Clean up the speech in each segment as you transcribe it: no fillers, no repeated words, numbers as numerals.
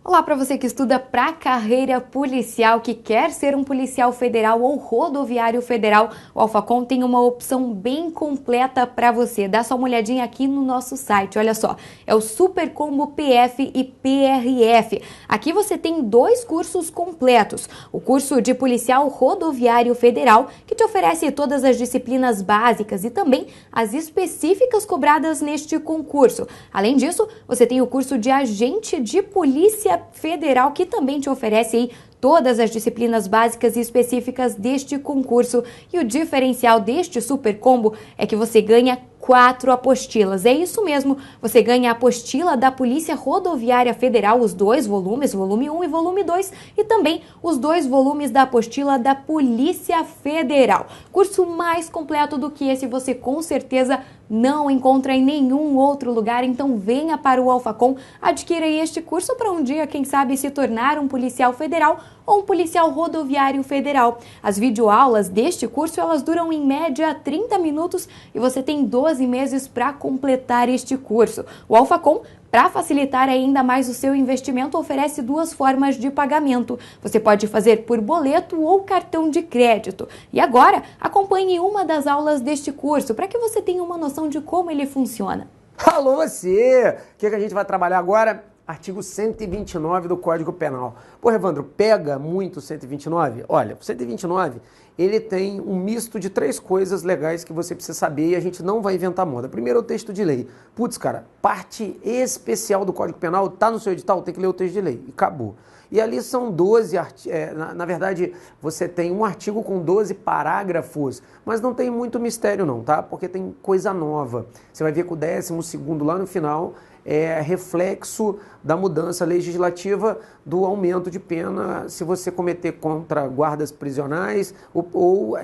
Olá para você que estuda para carreira policial, que quer ser um policial federal ou rodoviário federal, o Alphacom tem uma opção bem completa para você. Dá só uma olhadinha aqui no nosso site, olha só, é o Super Combo PF e PRF. Aqui você tem dois cursos completos, o curso de policial rodoviário federal, que te oferece todas as disciplinas básicas e também as específicas cobradas neste concurso. Além disso, você tem o curso de agente de polícia federal, que também te oferece aí todas as disciplinas básicas e específicas deste concurso. E o diferencial deste super combo é que você ganha 4 apostilas. É isso mesmo, você ganha a apostila da Polícia Rodoviária Federal, os dois volumes, volume 1 e volume 2, e também os 2 volumes da apostila da Polícia Federal. Curso mais completo do que esse você com certeza não encontra em nenhum outro lugar, então venha para o Alphacom, adquira este curso para um dia, quem sabe, se tornar um policial federal ou um policial rodoviário federal. As videoaulas deste curso, elas duram em média 30 minutos e você tem 12 meses para completar este curso. O Alphacom, para facilitar ainda mais o seu investimento, oferece 2 formas de pagamento. Você pode fazer por boleto ou cartão de crédito. E agora, acompanhe uma das aulas deste curso para que você tenha uma noção de como ele funciona. Alô você! O que a gente vai trabalhar agora? Artigo 129 do Código Penal. Pô, Evandro, pega muito o 129? Olha, o 129, ele tem um misto de 3 coisas legais que você precisa saber e a gente não vai inventar moda. Primeiro é o texto de lei. Putz, cara, parte especial do Código Penal tá no seu edital, tem que ler o texto de lei. E acabou. E ali são 12 artigos, na verdade, você tem um artigo com 12 parágrafos, mas não tem muito mistério não, tá? Porque tem coisa nova. Você vai ver que o 12º lá no final é reflexo da mudança legislativa do aumento de pena se você cometer contra guardas prisionais ou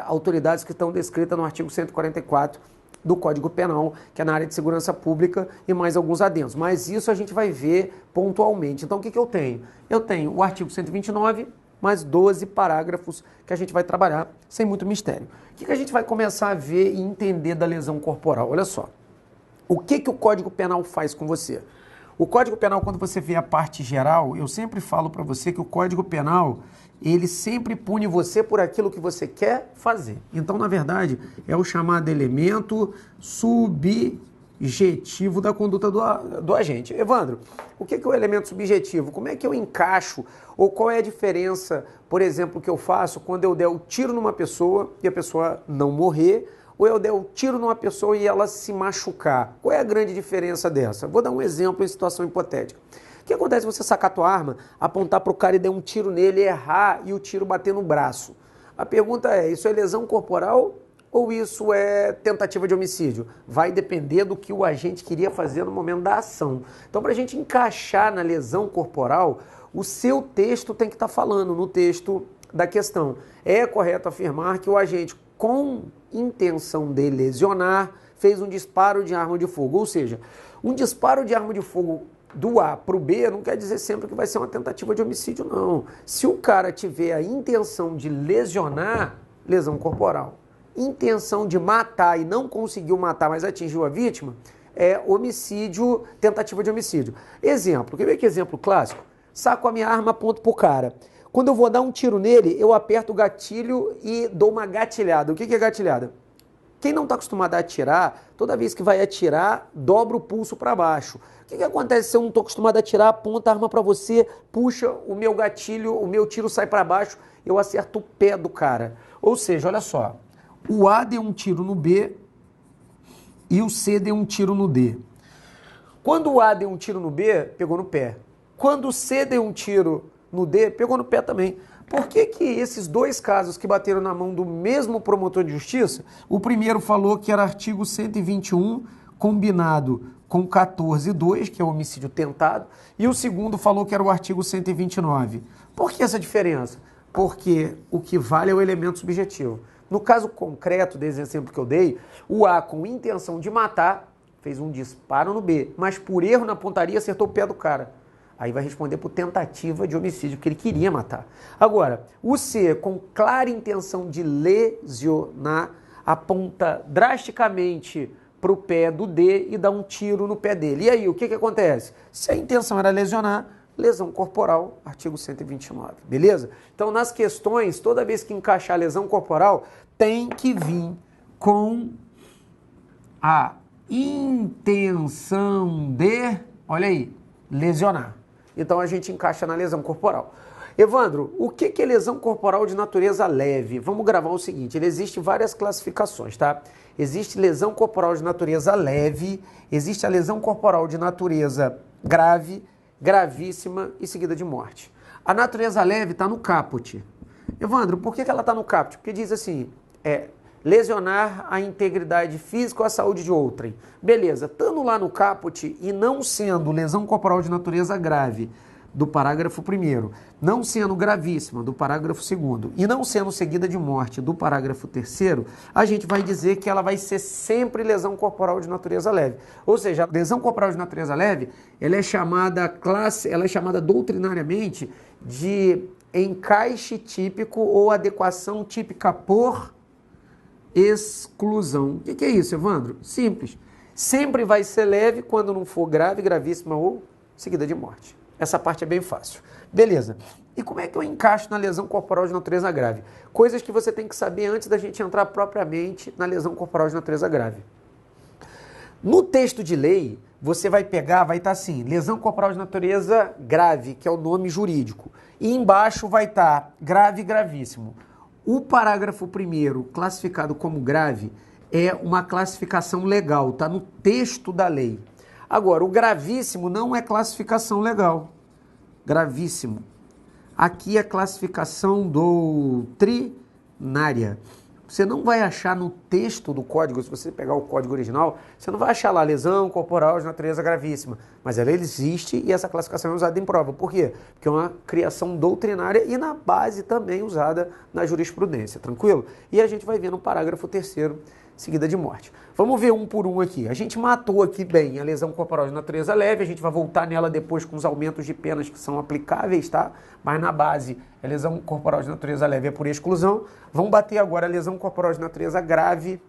autoridades que estão descritas no artigo 144 do Código Penal, que é na área de segurança pública, e mais alguns adendos. Mas isso a gente vai ver pontualmente. Então o que eu tenho? Eu tenho o artigo 129, mais 12 parágrafos que a gente vai trabalhar sem muito mistério. O que a gente vai começar a ver e entender da lesão corporal? Olha só. O que o Código Penal faz com você? O Código Penal, quando você vê a parte geral, eu sempre falo para você que o Código Penal, ele sempre pune você por aquilo que você quer fazer. Então, na verdade, é o chamado elemento subjetivo da conduta do agente. Evandro, o que é o elemento subjetivo? Como é que eu encaixo? Ou qual é a diferença, por exemplo, que eu faço quando eu der o tiro numa pessoa e a pessoa não morrer, ou eu der o tiro numa pessoa e ela se machucar? Qual é a grande diferença dessa? Vou dar um exemplo em situação hipotética. O que acontece se você sacar a tua arma, apontar para o cara e der um tiro nele, errar e o tiro bater no braço? A pergunta é, isso é lesão corporal ou isso é tentativa de homicídio? Vai depender do que o agente queria fazer no momento da ação. Então, para a gente encaixar na lesão corporal, o seu texto tem que estar falando no texto da questão. É correto afirmar que o agente, com intenção de lesionar, fez um disparo de arma de fogo. Ou seja, um disparo de arma de fogo do A para o B não quer dizer sempre que vai ser uma tentativa de homicídio, não. Se o cara tiver a intenção de lesionar, lesão corporal. Intenção de matar e não conseguiu matar, mas atingiu a vítima, é homicídio, tentativa de homicídio. Exemplo, quer ver que exemplo clássico? Saco a minha arma, aponto pro cara. Quando eu vou dar um tiro nele, eu aperto o gatilho e dou uma gatilhada. O que é gatilhada? Quem não está acostumado a atirar, toda vez que vai atirar, dobra o pulso para baixo. O que acontece se eu não estou acostumado a atirar, aponta a arma para você, puxa o meu gatilho, o meu tiro sai para baixo, eu acerto o pé do cara. Ou seja, olha só, o A deu um tiro no B e o C deu um tiro no D. Quando o A deu um tiro no B, pegou no pé. Quando o C deu um tiro no D, pegou no pé também. Por que esses 2 casos que bateram na mão do mesmo promotor de justiça, o primeiro falou que era artigo 121 combinado com 14.2, que é o homicídio tentado, e o segundo falou que era o artigo 129. Por que essa diferença? Porque o que vale é o elemento subjetivo. No caso concreto desse exemplo que eu dei, o A, com intenção de matar, fez um disparo no B, mas por erro na pontaria acertou o pé do cara. Aí vai responder por tentativa de homicídio, que ele queria matar. Agora, o C, com clara intenção de lesionar, aponta drasticamente para o pé do D e dá um tiro no pé dele. E aí, o que acontece? Se a intenção era lesionar, lesão corporal, artigo 129, beleza? Então, nas questões, toda vez que encaixar lesão corporal, tem que vir com a intenção de, olha aí, lesionar. Então, a gente encaixa na lesão corporal. Evandro, o que é lesão corporal de natureza leve? Vamos gravar o seguinte, ele existe várias classificações, tá? Existe lesão corporal de natureza leve, existe a lesão corporal de natureza grave, gravíssima e seguida de morte. A natureza leve está no caput. Evandro, por que ela está no caput? Porque diz assim, lesionar a integridade física ou a saúde de outrem. Beleza, estando lá no caput e não sendo lesão corporal de natureza grave, do parágrafo 1º, não sendo gravíssima, do parágrafo 2º, e não sendo seguida de morte, do parágrafo 3º, a gente vai dizer que ela vai ser sempre lesão corporal de natureza leve. Ou seja, a lesão corporal de natureza leve, ela é chamada doutrinariamente de encaixe típico ou adequação típica por exclusão. O que é isso, Evandro? Simples. Sempre vai ser leve quando não for grave, gravíssima ou seguida de morte. Essa parte é bem fácil. Beleza. E como é que eu encaixo na lesão corporal de natureza grave? Coisas que você tem que saber antes da gente entrar propriamente na lesão corporal de natureza grave. No texto de lei, você vai pegar, vai estar assim, lesão corporal de natureza grave, que é o nome jurídico. E embaixo vai estar grave e gravíssimo. O parágrafo 1º, classificado como grave, é uma classificação legal, está no texto da lei. Agora, o gravíssimo não é classificação legal. Gravíssimo. Aqui é classificação doutrinária. Você não vai achar no texto do código, se você pegar o código original, você não vai achar lá lesão corporal de natureza gravíssima. Mas ela existe e essa classificação é usada em prova. Por quê? Porque é uma criação doutrinária e na base também usada na jurisprudência, tranquilo? E a gente vai ver no parágrafo 3º, seguida de morte. Vamos ver um por um aqui. A gente matou aqui bem a lesão corporal de natureza leve, a gente vai voltar nela depois com os aumentos de penas que são aplicáveis, tá? Mas na base, a lesão corporal de natureza leve é por exclusão. Vamos bater agora a lesão corporal de natureza grave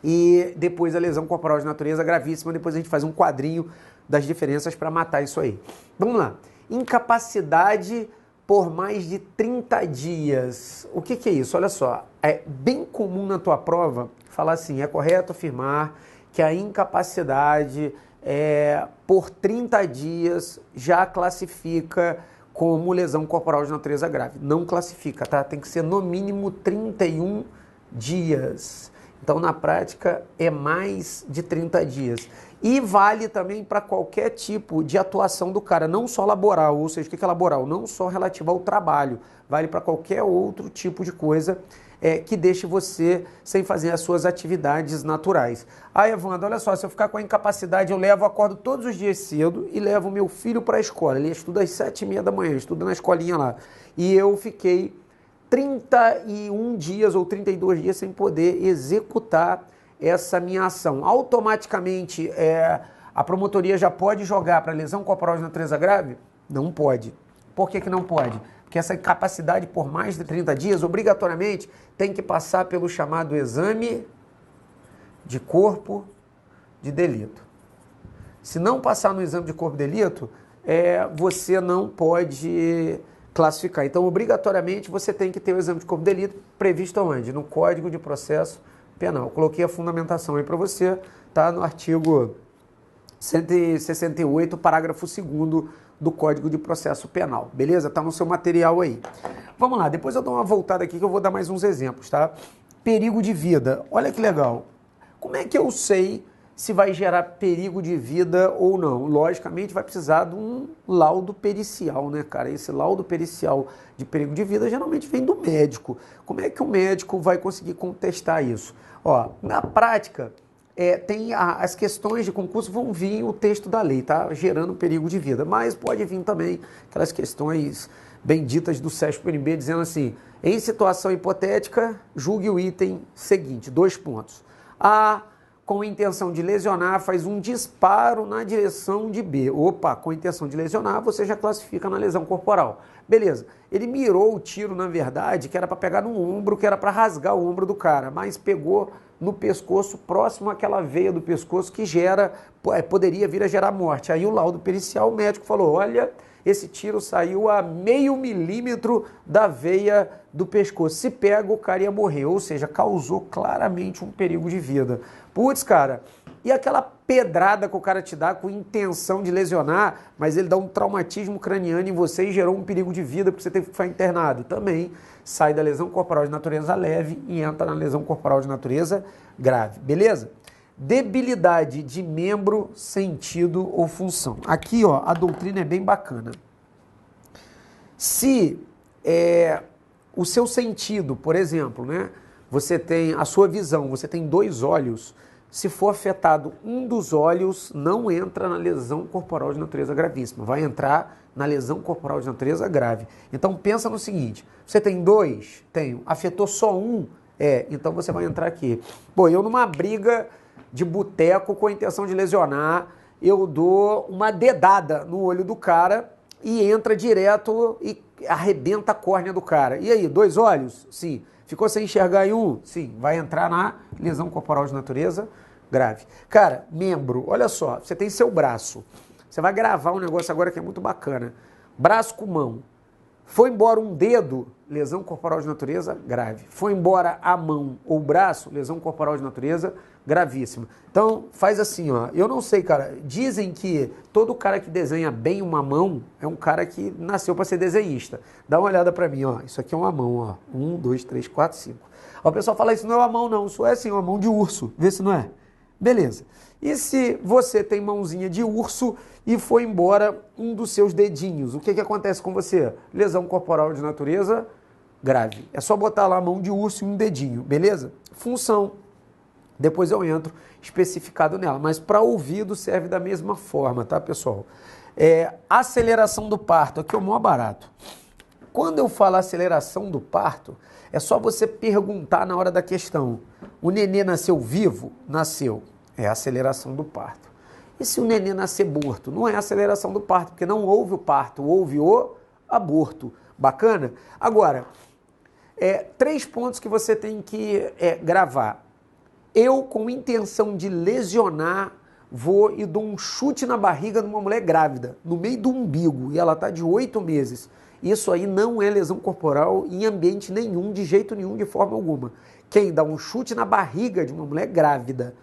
e depois a lesão corporal de natureza gravíssima. Depois a gente faz um quadrinho das diferenças para matar isso aí. Vamos lá. Incapacidade por mais de 30 dias. O que é isso? Olha só, é bem comum na tua prova falar assim, é correto afirmar que a incapacidade por 30 dias já classifica como lesão corporal de natureza grave. Não classifica, tá? Tem que ser no mínimo 31 dias. Então, na prática, é mais de 30 dias. E vale também para qualquer tipo de atuação do cara, não só laboral, ou seja, o que é laboral? Não só relativo ao trabalho, vale para qualquer outro tipo de coisa que deixe você sem fazer as suas atividades naturais. Ah, Evandro, olha só, se eu ficar com a incapacidade, eu acordo todos os dias cedo e levo meu filho para a escola. Ele estuda às 7h30 da manhã, estuda na escolinha lá. E eu fiquei 31 dias ou 32 dias sem poder executar essa minha ação. Automaticamente, a promotoria já pode jogar para lesão corporal de natureza grave? Não pode. Por que não pode? Porque essa incapacidade por mais de 30 dias, obrigatoriamente, tem que passar pelo chamado exame de corpo de delito. Se não passar no exame de corpo de delito, você não pode classificar. Então, obrigatoriamente, você tem que ter o exame de corpo de delito previsto onde? No Código de Processo Penal. Coloquei a fundamentação aí para você, tá? No artigo 168, parágrafo 2º do Código de Processo Penal, beleza? Tá no seu material aí. Vamos lá, depois eu dou uma voltada aqui que eu vou dar mais uns exemplos, tá? Perigo de vida, olha que legal. Como é que eu sei se vai gerar perigo de vida ou não? Logicamente vai precisar de um laudo pericial, né, cara? Esse laudo pericial de perigo de vida geralmente vem do médico. Como é que o médico vai conseguir contestar isso? Ó, na prática, as questões de concurso vão vir o texto da lei, tá? Gerando perigo de vida. Mas pode vir também aquelas questões benditas do SESP-NB dizendo assim, em situação hipotética, julgue o item seguinte, 2 pontos. A, com intenção de lesionar, faz um disparo na direção de B. Opa, com intenção de lesionar, você já classifica na lesão corporal. Beleza, ele mirou o tiro, na verdade, que era para pegar no ombro, que era para rasgar o ombro do cara, mas pegou no pescoço, próximo àquela veia do pescoço que poderia vir a gerar morte. Aí o laudo pericial, o médico falou, olha, esse tiro saiu a meio milímetro da veia do pescoço. Se pega, o cara ia morrer, ou seja, causou claramente um perigo de vida. Putz, cara, e aquela pedrada que o cara te dá com intenção de lesionar, mas ele dá um traumatismo craniano em você e gerou um perigo de vida porque você teve que ficar internado. Também sai da lesão corporal de natureza leve e entra na lesão corporal de natureza grave, beleza? Debilidade de membro, sentido ou função. Aqui, ó, a doutrina é bem bacana. Se o seu sentido, por exemplo, né, você tem a sua visão, você tem 2 olhos, se for afetado um dos olhos, não entra na lesão corporal de natureza gravíssima, vai entrar na lesão corporal de natureza grave. Então pensa no seguinte, você tem 2? Tenho. Afetou só um? Então você vai entrar aqui. Pô, eu numa briga de boteco com a intenção de lesionar, eu dou uma dedada no olho do cara e entra direto e arrebenta a córnea do cara. E aí, 2 olhos? Sim. Ficou sem enxergar em um? Sim. Vai entrar na lesão corporal de natureza grave. Cara, membro, olha só, você tem seu braço. Você vai gravar um negócio agora que é muito bacana. Braço com mão. Foi embora um dedo, lesão corporal de natureza grave. Foi embora a mão ou o braço, lesão corporal de natureza gravíssima. Então, faz assim, ó. Eu não sei, cara. Dizem que todo cara que desenha bem uma mão é um cara que nasceu para ser desenhista. Dá uma olhada para mim, ó. Isso aqui é uma mão, ó. 1, 2, 3, 4, 5. O pessoal fala, isso não é uma mão, não. Isso é assim, uma mão de urso. Vê se não é. Beleza. E se você tem mãozinha de urso e foi embora um dos seus dedinhos, o que acontece com você? Lesão corporal de natureza grave. É só botar lá a mão de urso e um dedinho, beleza? Função. Depois eu entro especificado nela, mas para ouvido serve da mesma forma, tá, pessoal? Aceleração do parto, aqui é o maior barato. Quando eu falo aceleração do parto, é só você perguntar na hora da questão. O nenê nasceu vivo? Nasceu. É aceleração do parto. E se o nenê nascer morto? Não é aceleração do parto, porque não houve o parto, houve o aborto. Bacana? Agora, 3 pontos que você tem que gravar. Eu, com intenção de lesionar, vou e dou um chute na barriga de uma mulher grávida, no meio do umbigo, e ela está de 8 meses. Isso aí não é lesão corporal em ambiente nenhum, de jeito nenhum, de forma alguma. Quem dá um chute na barriga de uma mulher grávida,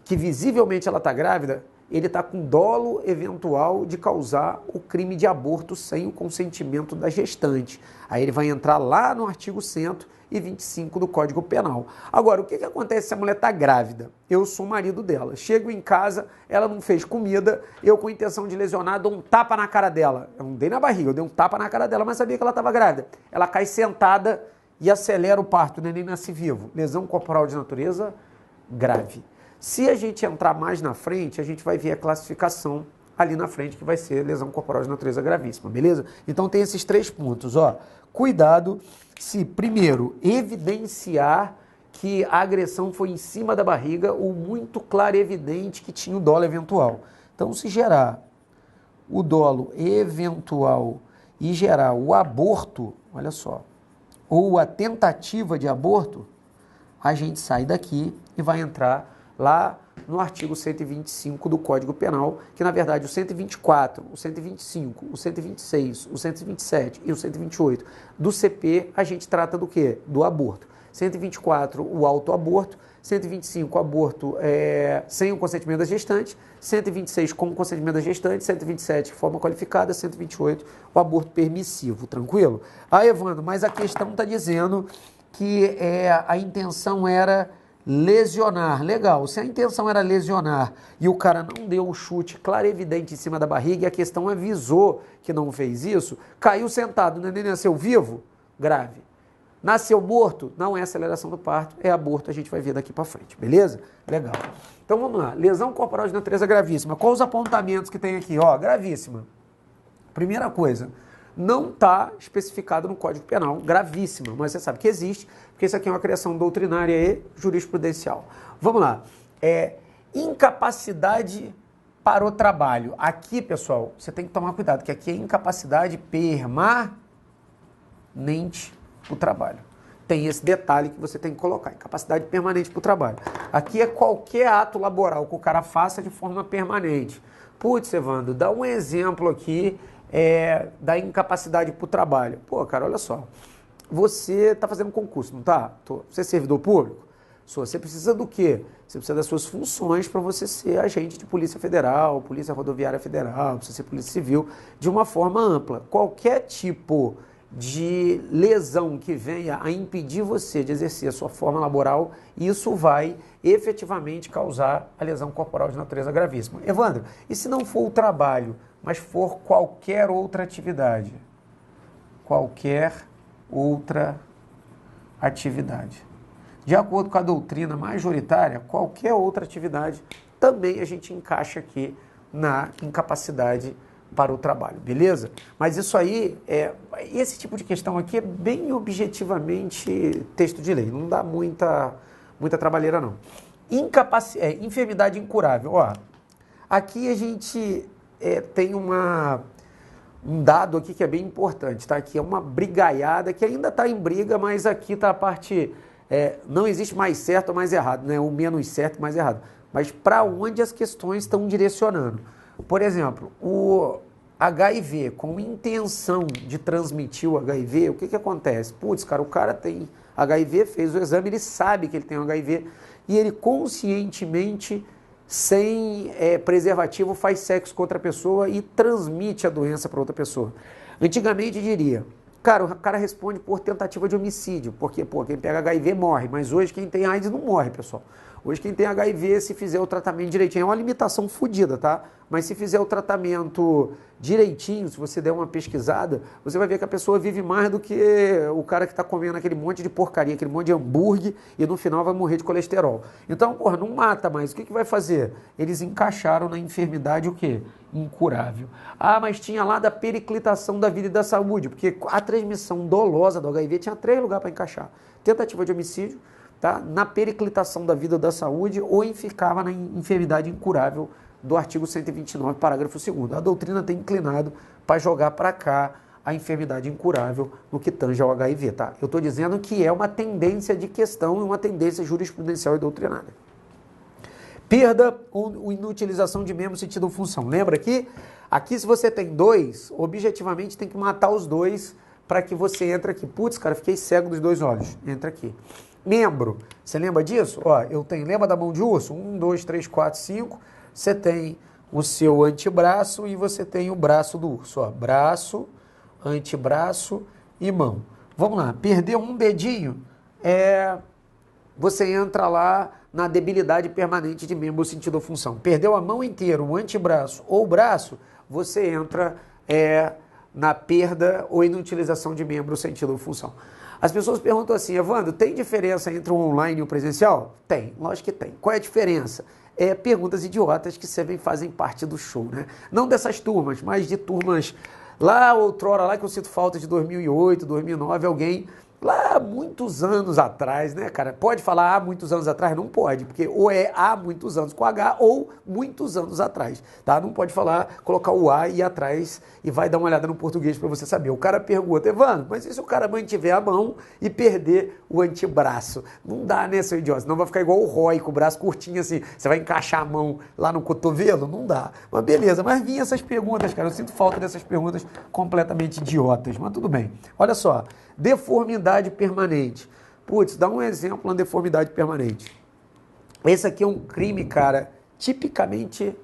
que visivelmente ela está grávida, ele está com dolo eventual de causar o crime de aborto sem o consentimento da gestante. Aí ele vai entrar lá no artigo 125 do Código Penal. Agora, o que acontece se a mulher está grávida? Eu sou o marido dela. Chego em casa, ela não fez comida, eu com intenção de lesionar dou um tapa na cara dela. Eu não dei na barriga, eu dei um tapa na cara dela, mas sabia que ela estava grávida. Ela cai sentada e acelera o parto, o neném nasce vivo. Lesão corporal de natureza grave. Se a gente entrar mais na frente, a gente vai ver a classificação ali na frente, que vai ser lesão corporal de natureza gravíssima, beleza? Então tem esses 3 pontos, ó. Cuidado se, primeiro, evidenciar que a agressão foi em cima da barriga ou muito claro e evidente que tinha o dolo eventual. Então, se gerar o dolo eventual e gerar o aborto, olha só, ou a tentativa de aborto, a gente sai daqui e vai entrar lá no artigo 125 do Código Penal, que na verdade o 124, o 125, o 126, o 127 e o 128 do CP, a gente trata do quê? Do aborto. 124, o autoaborto, 125, o aborto sem o consentimento da gestante, 126 com o consentimento da gestante, 127, forma qualificada, 128, o aborto permissivo, tranquilo? Ah, Evandro, mas a questão está dizendo que a intenção era lesionar. Legal, se a intenção era lesionar e o cara não deu o chute claro e evidente em cima da barriga e a questão avisou que não fez isso, caiu sentado, o neném nasceu vivo? Grave. Nasceu morto? Não é aceleração do parto, é aborto, a gente vai ver daqui para frente, beleza? Legal. Então vamos lá, lesão corporal de natureza gravíssima. Quais os apontamentos que tem aqui? Ó, gravíssima. Primeira coisa, não está especificado no Código Penal, gravíssima, mas você sabe que existe, porque isso aqui é uma criação doutrinária e jurisprudencial. Vamos lá. Incapacidade para o trabalho. Aqui, pessoal, você tem que tomar cuidado, que aqui é incapacidade permanente para o trabalho. Tem esse detalhe que você tem que colocar, incapacidade permanente para o trabalho. Aqui é qualquer ato laboral que o cara faça de forma permanente. Putz, Evandro, dá um exemplo aqui da incapacidade para o trabalho. Pô, cara, olha só. Você está fazendo concurso, não está? Você é servidor público? Você precisa do quê? Você precisa das suas funções para você ser agente de Polícia Federal, Polícia Rodoviária Federal, precisa ser Polícia Civil, de uma forma ampla. Qualquer tipo de lesão que venha a impedir você de exercer a sua forma laboral, isso vai efetivamente causar a lesão corporal de natureza gravíssima. Evandro, e se não for o trabalho, mas for qualquer outra atividade? Qualquer outra atividade. De acordo com a doutrina majoritária, qualquer outra atividade também a gente encaixa aqui na incapacidade para o trabalho, beleza? Mas isso aí, esse tipo de questão aqui é bem objetivamente texto de lei, não dá muita trabalheira não. Enfermidade incurável, ó, aqui a gente tem um dado aqui que é bem importante, tá? Aqui é uma brigaiada que ainda está em briga, mas aqui está a parte, não existe mais certo ou mais errado, né? O menos certo e mais errado, mas para onde as questões estão direcionando. Por exemplo, o HIV, com intenção de transmitir o HIV, o que acontece? Putz, cara, o cara tem HIV, fez o exame, ele sabe que ele tem HIV e ele conscientemente, sem preservativo, faz sexo com outra pessoa e transmite a doença para outra pessoa. Antigamente diria, cara, o cara responde por tentativa de homicídio, porque quem pega HIV morre, mas hoje quem tem AIDS não morre, pessoal. Hoje quem tem HIV, se fizer o tratamento direitinho, é uma limitação fodida, tá? Mas se fizer o tratamento direitinho, se você der uma pesquisada, você vai ver que a pessoa vive mais do que o cara que está comendo aquele monte de porcaria, aquele monte de hambúrguer e no final vai morrer de colesterol. Então, porra, não mata mais. O que vai fazer? Eles encaixaram na enfermidade o quê? Incurável. Ah, mas tinha lá da periclitação da vida e da saúde, porque a transmissão dolosa do HIV tinha 3 lugares para encaixar. Tentativa de homicídio, tá? Na periclitação da vida ou da saúde, ou ficava na enfermidade incurável do artigo 129, parágrafo 2º. A doutrina tem inclinado para jogar para cá a enfermidade incurável no que tange ao HIV, tá? Eu estou dizendo que é uma tendência de questão e uma tendência jurisprudencial e doutrinada. Perda ou inutilização de membro sentido ou função. Lembra que aqui se você tem 2, objetivamente tem que matar os 2 para que você entre aqui. Putz, cara, fiquei cego dos 2 olhos. Entra aqui. Membro, você lembra disso? Ó, eu tenho, lembra da mão de urso? 1, 2, 3, 4, 5. Você tem o seu antebraço e você tem o braço do urso. Ó, braço, antebraço e mão. Vamos lá, perdeu um dedinho, você entra lá na debilidade permanente de membro, sentido ou função. Perdeu a mão inteira, o antebraço ou o braço, você entra na perda ou inutilização de membro, sentido ou função. As pessoas perguntam assim, Evandro, tem diferença entre o online e o presencial? Tem, lógico que tem. Qual é a diferença? Perguntas idiotas que fazem parte do show, né? Não dessas turmas, mas de turmas lá outrora, lá que eu sinto falta de 2008, 2009, alguém lá muitos anos atrás, né, cara? Pode falar há muitos anos atrás? Não pode, porque ou é há muitos anos com H ou muitos anos atrás, tá? Não pode falar, colocar o A e ir atrás e vai dar uma olhada no português para você saber. O cara pergunta, Evandro, mas e se o cara mantiver a mão e perder o antebraço? Não dá, né, seu idiota? Senão vai ficar igual o Roy, com o braço curtinho assim. Você vai encaixar a mão lá no cotovelo? Não dá. Mas beleza, mas vinha essas perguntas, cara. Eu sinto falta dessas perguntas completamente idiotas, mas tudo bem. Olha só. Deformidade permanente. Putz, dá um exemplo na deformidade permanente. Esse aqui é um crime, cara, tipicamente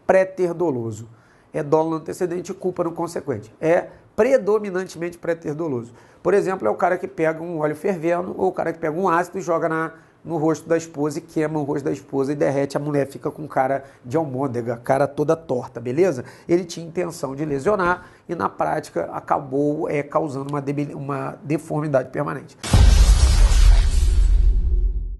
pré-ter-doloso. É dolo no antecedente e culpa no consequente. É predominantemente pré-ter-doloso. Por exemplo, é o cara que pega um óleo fervendo ou o cara que pega um ácido e joga no rosto da esposa e queima o rosto da esposa e derrete, a mulher fica com cara de almôndega, cara toda torta, beleza? Ele tinha intenção de lesionar e na prática acabou causando uma deformidade permanente.